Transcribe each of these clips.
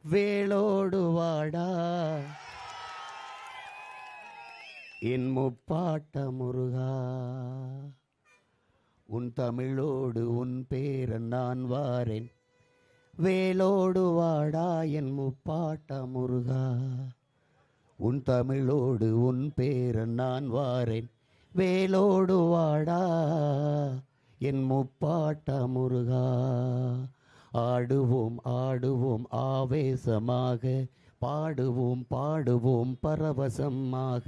வேளோடு வாடா என் முப்பாட்ட முருகா, உன் தமிழோடு உன் பேரன் நான் வாரேன். வேளோடு வாடா என் முப்பாட்ட முருகா, உன் தமிழோடு உன் பேரன் நான் வாரேன். வேளோடு வாடா என் முப்பாட்ட முருகா. ஆடுவோம் ஆடுவோம் ஆவேசமாக, பாடுவோம் பாடுவோம் பரவசமாக.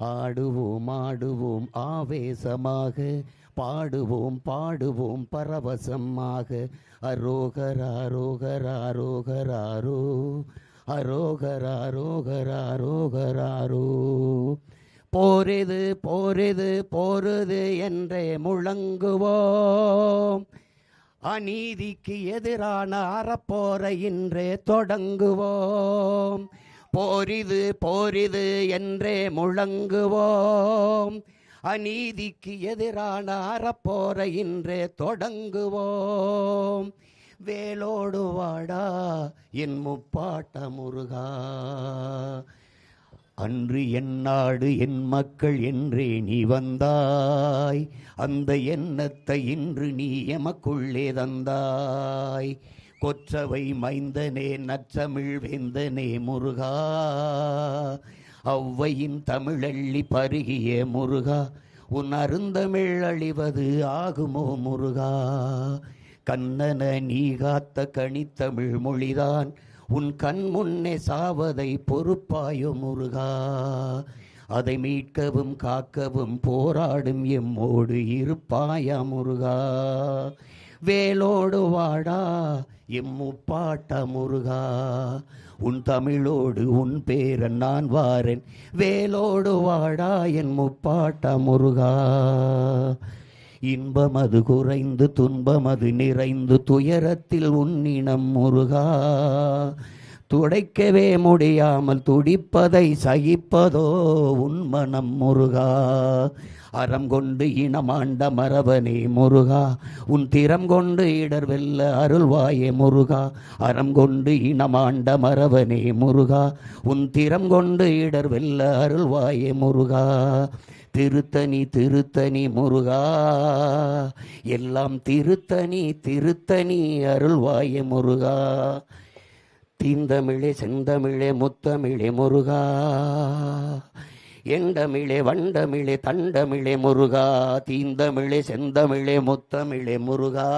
ஆடுவோம் ஆடுவோம் ஆவேசமாக, பாடுவோம் பாடுவோம் பரவசமாக. அரோகரா ரோகரா ரோகராரோ, அரோகரா ரோகரா ரோகராரோ. போரிது போரிது போருது என்றே முழங்குவோம், அநீதிக்கு எதிரான அறப்போரை இன்றே தொடங்குவோம். போரிது போரிது என்றே முழங்குவோம், அநீதிக்கு எதிரான அறப்போரை இன்றே தொடங்குவோம். வேளோடு வாடா என் முப்பாட்ட முருகா, அன்று என் நாடு என் மக்கள் என்றே நீ வந்தாய். அந்த எண்ணத்தை இன்று நீ எமக்குள்ளே தந்தாய். கொற்றவை மைந்தனே நற்றமிழ் வேந்தனே முருகா, ஔவையின் தமிழள்ளி பருகிய முருகா, உன் அருந்தமிழ் அழிவது ஆகுமோ முருகா. கண்ணன நீ காத்த கனித்தமிழ் மொழிதான் உன் கண் முன்னே சாவதை பொறுப்பாயோ முருகா. அதை மீட்கவும் காக்கவும் போராடும் எம்மோடு இருப்பாயா முருகா. வேளோடு வாடா எம் முப்பாட்ட முருகா, உன் தமிழோடு உன் பேரன் நான் வாரேன். வேளோடு வாடா என் முப்பாட்ட முருகா. இன்பமது குறைந்து துன்பமது நிறைந்து துயரத்தில் உன்னினம் முருகா. துடைக்கவே முடியாமல் துடிப்பதை சகிப்பதோ உன் மனம் முருகா. அறம் கொண்டு இனமாண்ட மரபனே முருகா, உன் திறம் கொண்டு இடர் வெல்ல அருள்வாயே முருகா. அறம் கொண்டு இனமாண்ட மரபனே முருகா, உன் திறம் கொண்டு இடர் வெல்ல அருள்வாயே முருகா. திருத்தணி திருத்தணி முருகா, எல்லாம் திருத்தணி திருத்தணி அருள்வாயே முருகா. தீந்தமிழே செந்தமிழே முத்தமிழே முருகா, எண்டமிழே வண்டமிழே தண்டமிழே முருகா. தீந்தமிழே செந்தமிழே முத்தமிழே முருகா,